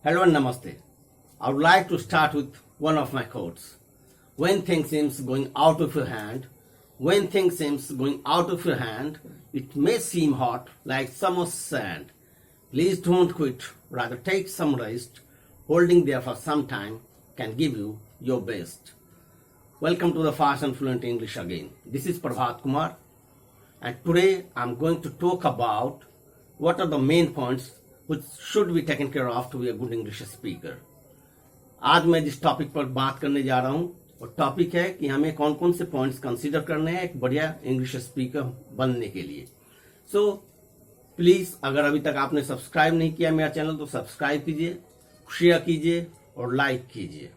Hello and namaste. I would like to start with one of my quotes. When things seems going out of your hand, it may seem hot like summer's sand. Please don't quit, rather take some rest. Holding there for some time can give you your best. Welcome to the Fast and Fluent English again. This is Prabhat Kumar, and today I'm going to talk about what are the main points which should be taken care of to be a good English speaker. आज मैं जिस topic पर बात करने जा रहा हूं वो टॉपिक है कि हमें कौन कौन से पॉइंट्स कंसीडर करने हैं एक बढ़िया इंग्लिश स्पीकर बनने के लिए. सो प्लीज अगर अभी तक आपने सब्सक्राइब नहीं किया मेरा चैनल तो सब्सक्राइब कीजिए, शेयर कीजिए और लाइक कीजिए.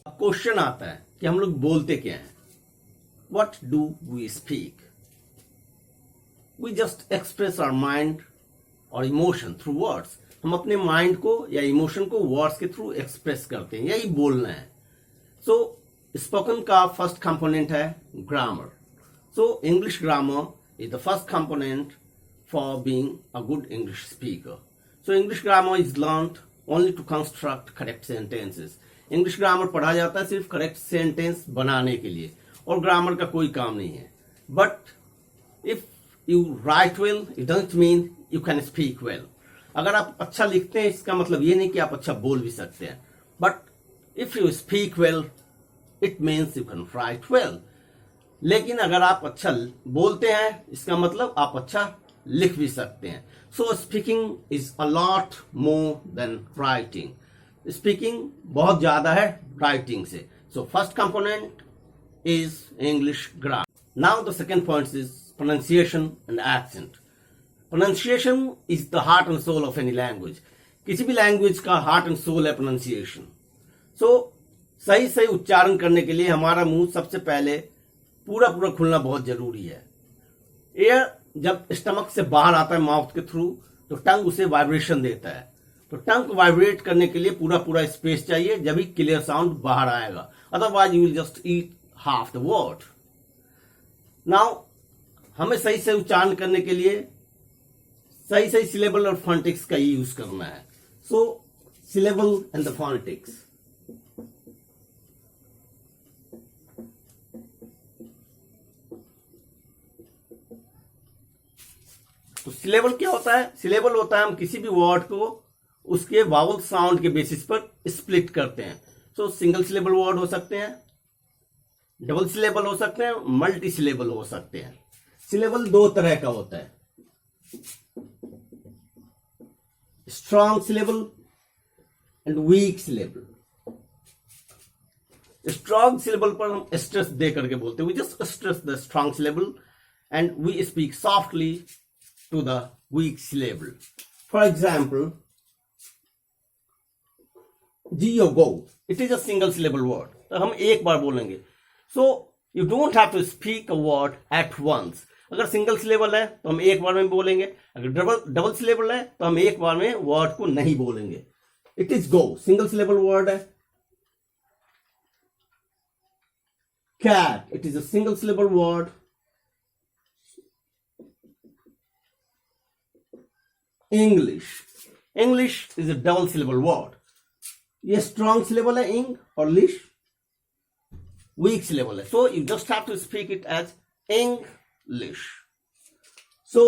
अब क्वेश्चन आता है कि हम लोग बोलते क्या हैं. What do we speak? We just express our mind और इमोशन थ्रू वर्ड्स. हम अपने माइंड को या इमोशन को वर्ड्स के थ्रू एक्सप्रेस करते हैं, यही बोलना है. सो स्पोकन का फर्स्ट कंपोनेंट है grammar. So English grammar is the first component for being a good English speaker. So English grammar is learned only to construct correct sentences. English grammar पढ़ा जाता है सिर्फ करेक्ट सेंटेंस बनाने के लिए और ग्रामर का कोई काम नहीं है. But if you right well it doesn't mean you can speak well. अगर आप अच्छा लिखते हैं इसका मतलब ये नहीं कि आप अच्छा बोल भी सकते हैं. But if you speak well it means you can write well. लेकिन अगर आप अच्छा बोलते हैं इसका मतलब आप अच्छा लिख भी सकते हैं. सो speaking is a lot more than writing. Speaking बहुत ज्यादा है राइटिंग से. So first component is English grammar. Now the second point is pronunciation and accent. Pronunciation is the heart and soul of any language. किसी भी language का heart and soul है pronunciation. सो सही सही उच्चारण करने के लिए हमारा मुंह सबसे पहले पूरा पूरा खुलना बहुत जरूरी है. एयर जब स्टमक से बाहर आता है माउथ के थ्रू तो टंग उसे वाइब्रेशन देता है. तो टंग को वाइब्रेट करने के लिए पूरा पूरा स्पेस चाहिए जब ही क्लियर साउंड बाहर आएगा. Otherwise you will just eat half the word. Now हमें सही से उच्चारण करने के लिए सही सही सिलेबल और फोनेटिक्स का ही यूज करना है. सो सिलेबल एंड द फोनेटिक्स. तो सिलेबल क्या होता है? सिलेबल होता है हम किसी भी वर्ड को उसके वावल साउंड के बेसिस पर स्प्लिट करते हैं. सो सिंगल सिलेबल वर्ड हो सकते हैं, डबल सिलेबल हो सकते हैं, मल्टी सिलेबल हो सकते हैं. सिलेबल दो तरह का होता है, strong syllable and weak syllable. Strong syllable पर हम स्ट्रेस दे करके बोलते हैं. We just stress the strong syllable and we speak softly to the weak syllable. For example geo go, it is a single syllable word. तो हम एक बार बोलेंगे. So you don't have to speak a word at once. अगर single syllable है तो हम एक बार में बोलेंगे. अगर डबल सिलेबल है तो हम एक बार में वर्ड को नहीं बोलेंगे. It is go, single syllable word है. Cat, it is a single syllable word. English, English is a double syllable word. ये स्ट्रॉन्ग सिलेबल है इंग और लिश वीक सिलेबल है. So you just have to speak it as English. So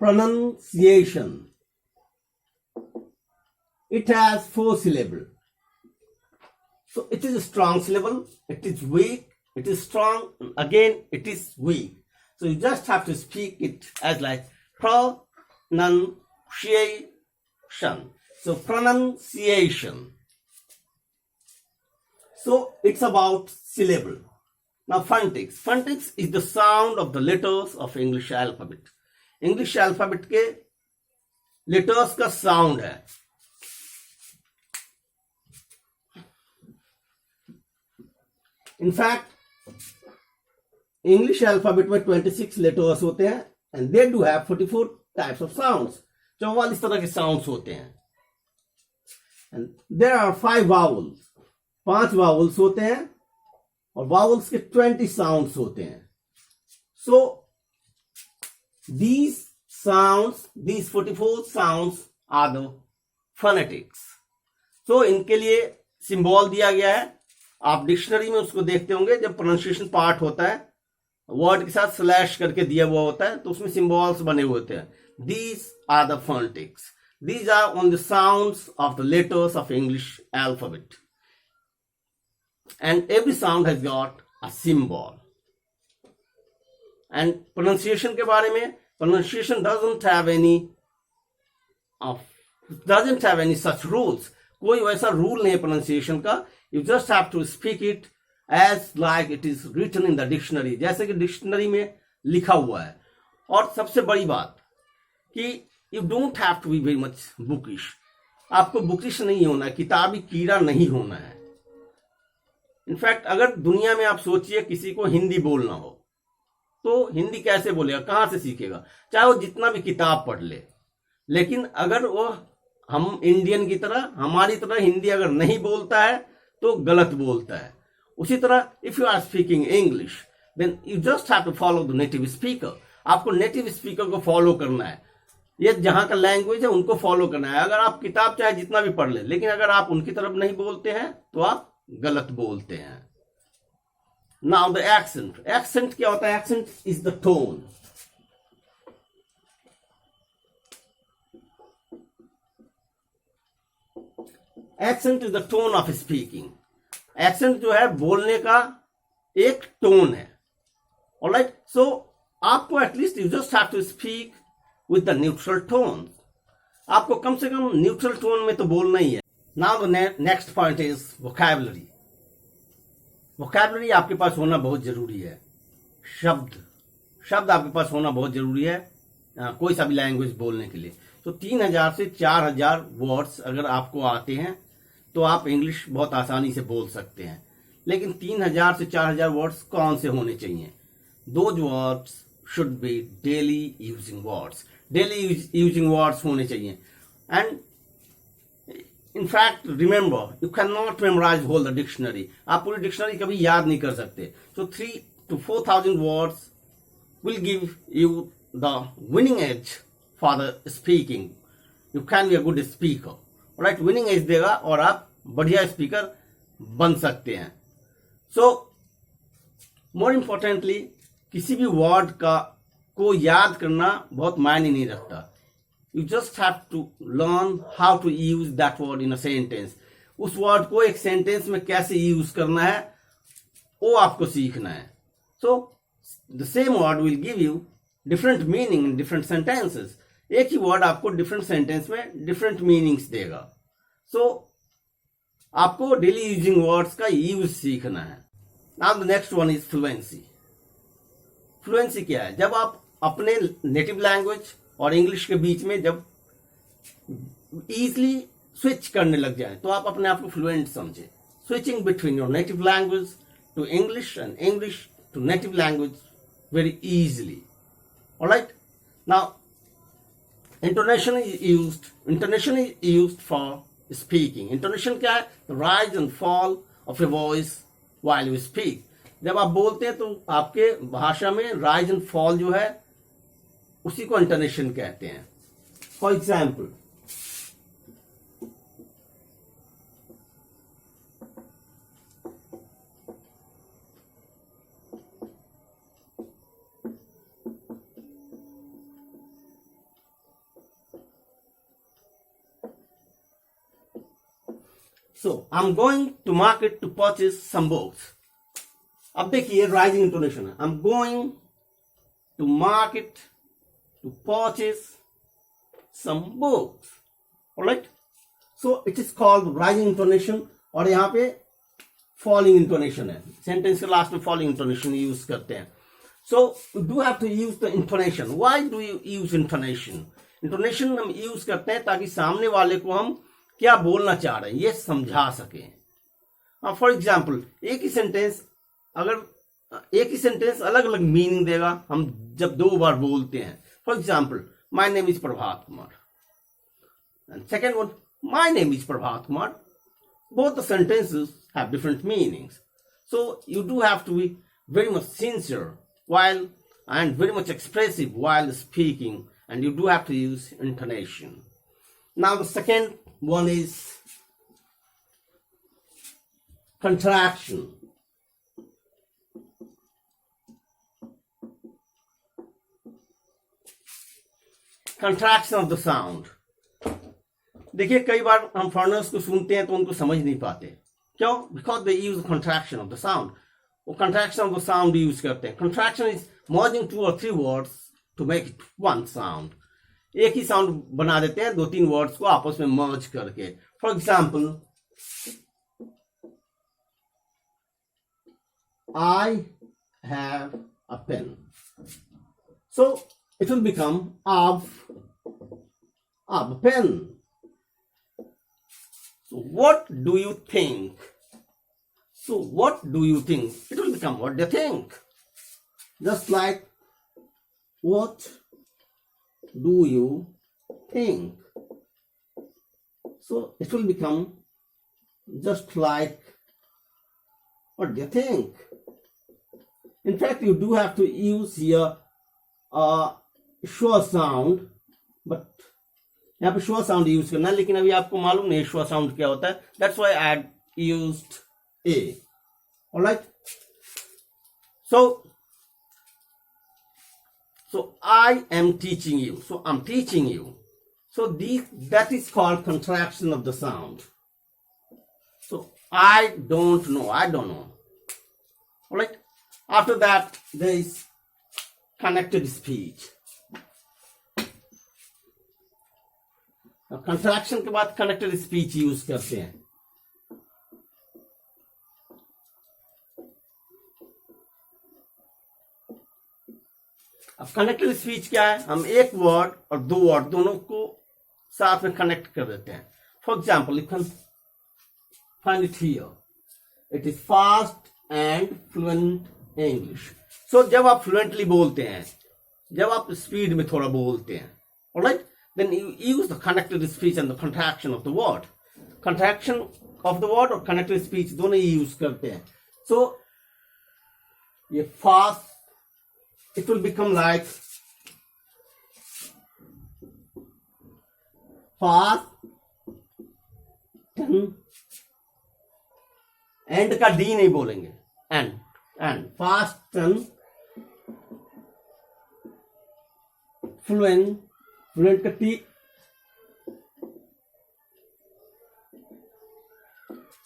pronunciation, it has 4 syllables. So it is a strong syllable, it is weak, it is strong, again it is weak. So you just have to speak it as like pronunciation. So pronunciation. So it's about syllable. Now phonetics. Phonetics is the sound of the letters of English alphabet. English alphabet के letters का sound है. In fact, English alphabet में 26 letters होते हैं and they do have 44 types of sounds. 44 तरह के sounds होते हैं. And there are 5 vowels. 5 vowels होते हैं और वावल्स के 20 साउंड्स होते हैं. सो these sounds, these 44 sounds are the phonetics. So इनके लिए सिंबल दिया गया है. आप डिक्शनरी में उसको देखते होंगे, जब प्रोनाउंसिएशन पार्ट होता है वर्ड के साथ स्लैश करके दिया हुआ होता है तो उसमें सिंबल्स बने हुए होते हैं. These are the phonetics. These are on the sounds of the letters of English alphabet. And every sound has got a symbol. And pronunciation के बारे में, pronunciation doesn't have any such rules. कोई वैसा rule नहीं है pronunciation का. You just have to speak it as like it is written in the dictionary, जैसे कि डिक्शनरी में लिखा हुआ है. और सबसे बड़ी बात कि you don't have to be very much bookish. आपको बुकिश नहीं होना है, किताबी कीड़ा नहीं होना है. इनफैक्ट अगर दुनिया में आप सोचिए किसी को हिंदी बोलना हो तो हिंदी कैसे बोलेगा, कहां से सीखेगा, चाहे वो जितना भी किताब पढ़ ले. लेकिन अगर वो हम इंडियन की तरह, हमारी तरह हिंदी अगर नहीं बोलता है तो गलत बोलता है. उसी तरह if you are speaking English then you just have to follow the native speaker. आपको नेटिव स्पीकर को फॉलो करना है. ये जहां का लैंग्वेज है उनको फॉलो करना है. अगर आप किताब चाहे जितना भी पढ़ ले, लेकिन अगर आप उनकी तरफ नहीं बोलते हैं तो आप गलत बोलते हैं. Now the accent. एक्सेंट क्या होता है? Accent is the tone. Accent is the tone of speaking. Accent जो है बोलने का एक टोन है. ऑलराइट, सो आपको at least you just have to speak with the neutral tone. आपको कम से कम न्यूट्रल टोन में तो बोलना ही है. Now the next point is vocabulary. Vocabulary आपके पास होना बहुत जरूरी है. शब्द आपके पास होना बहुत जरूरी है कोई सा भी लैंग्वेज बोलने के लिए. तो 3000 से 4000 वर्ड्स अगर आपको आते हैं तो आप इंग्लिश बहुत आसानी से बोल सकते हैं. लेकिन 3000 से 4000 वर्ड्स कौन से होने चाहिए? Those words should be daily using words. Daily using words होने चाहिए. And in fact remember you cannot memorize whole the dictionary. आप पूरी डिक्शनरी कभी याद नहीं कर सकते. So 3 to 4,000 words will give you the winning edge for the speaking. You can be a good speaker. Alright, winning edge देगा और आप बढ़िया स्पीकर बन सकते हैं. So more importantly किसी भी वर्ड को याद करना बहुत मायने नहीं रखता. You just have to learn how to use that word in a sentence. उस वर्ड को एक सेंटेंस में कैसे यूज करना है वो आपको सीखना है. So the same word will give you different meaning in different sentences. एक ही वर्ड आपको डिफरेंट सेंटेंस में डिफरेंट मीनिंग्स देगा. So आपको डेली यूजिंग वर्ड्स का यूज सीखना है. Now the next one is fluency. Fluency क्या है? जब आप अपने नेटिव लैंग्वेज और इंग्लिश के बीच में जब इजीली स्विच करने लग जाए तो आप अपने आप को फ्लुएंट समझे. Switching between your native language to English and English to native language very easily. Alright, now intonation is used for speaking. Intonation क्या है? The rise and fall of a voice while you speak. जब आप बोलते हैं तो आपके भाषा में राइज एंड फॉल जो है उसी को इंटोनेशन कहते हैं. For example, so I'm going to market to purchase some books. अब देखिए राइजिंग इंटोनेशन है. I'm going to market to purchase some books. Alright, so it is called rising intonation. और यहाँ पे falling intonation है. Sentence के last में falling intonation use करते हैं. So you do have to use the intonation. Why do you use intonation? Intonation हम use करते हैं ताकि सामने वाले को हम क्या बोलना चाह रहे हैं ये समझा सकें. फॉर एग्जाम्पल एक ही सेंटेंस अलग अलग मीनिंग देगा हम जब दो बार बोलते हैं. For example, my name is Prabhat Kumar and second one, my name is Prabhat Kumar. Both the sentences have different meanings. So you do have to be very much sincere while and very much expressive while speaking and you do have to use intonation. Now the second one is contraction. Contraction of the sound. देखिए कई बार हम foreigners को सुनते हैं तो उनको समझ नहीं पाते, क्यों? Because they use contraction of the sound. वो contraction of the sound use करते हैं. Contraction is merging 2 or 3 words to make it one sound. एक ही साउंड बना देते हैं 2-3 वर्ड्स को आपस में मर्ज करके. For example, I have a pen. So it will become a pen. So what do you think? It will become what do you think? Just like what do you think? So it will become just like what do you think? In fact, you do have to use here sure sound, but यहाँ पे sure sound use करना है, लेकिन अभी आपको मालूम नहीं sure sound क्या होता है. That's why I had used a. All right. So I am teaching you. So I'm teaching you. So that is called contraction of the sound. So I don't know. All right. After that, there is connected speech. Contraction के बाद connected speech use करते हैं. अब connected speech क्या है? हम एक word और 2 वर्ड दोनों को साथ में कनेक्ट कर देते हैं. For example, you can find it here. It is fast and fluent English. So जब आप फ्लुएंटली बोलते हैं, जब आप स्पीड में थोड़ा बोलते हैं, alright, then you use the connected speech and the contraction of the word. Contraction of the word और connected speech दोनों ही यूज करते हैं. So ये fast, it will become like fast, and का डी नहीं बोलेंगे, एंड फास्ट एंड फ्लुएंट का T.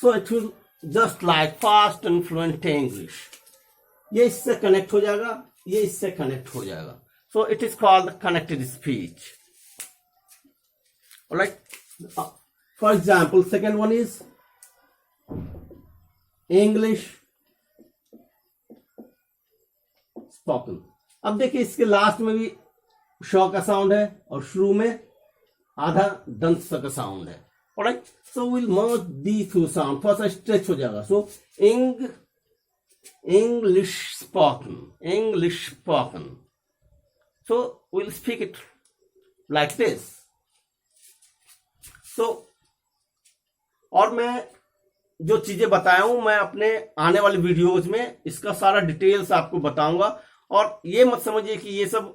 So it will just like fast and fluent English. ये इससे कनेक्ट हो जाएगा, ये इससे कनेक्ट हो जाएगा. So it is called connected speech. Alright. For example, second one is English spoken. अब देखिए इसके लास्ट में भी श का साउंड है और शुरू में आधा दंत स का साउंड है. Alright. So will merge these two sound. थोड़ा सा स्ट्रेच हो जाएगा. So English spoken. So will speak it like this. So और मैं जो चीजें बताया हूं, मैं अपने आने वाले वीडियोज में इसका सारा डिटेल्स आपको बताऊंगा. और ये मत समझिए कि ये सब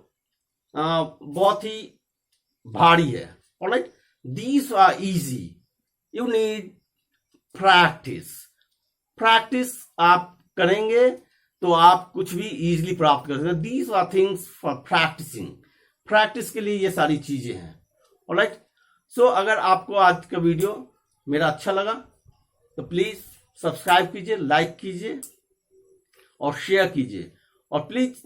बहुत ही भारी है. Alright. These are easy. You need practice आप करेंगे तो आप कुछ भी इजीली प्राप्त कर सकते हैं. These are things for practicing. Practice के लिए ये सारी चीजें हैं. ऑलराइट. सो अगर आपको आज का वीडियो मेरा अच्छा लगा तो प्लीज सब्सक्राइब कीजिए, लाइक कीजिए और शेयर कीजिए. और प्लीज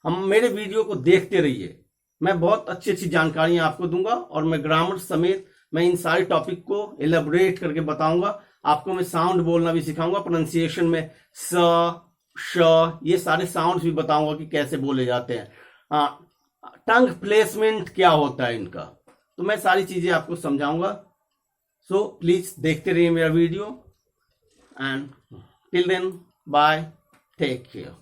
हम मेरे वीडियो को देखते रहिए. मैं बहुत अच्छी जानकारियां आपको दूंगा और मैं ग्रामर समेत मैं इन सारे टॉपिक को एलेबोरेट करके बताऊंगा. आपको मैं साउंड बोलना भी सिखाऊंगा. प्रोनाउंसिएशन में स, श, ये सारे साउंड्स भी बताऊंगा कि कैसे बोले जाते हैं. टंग प्लेसमेंट क्या होता है इनका, तो मैं सारी चीजें आपको समझाऊंगा. सो प्लीज देखते रहिए मेरा video. And till then, bye, take care.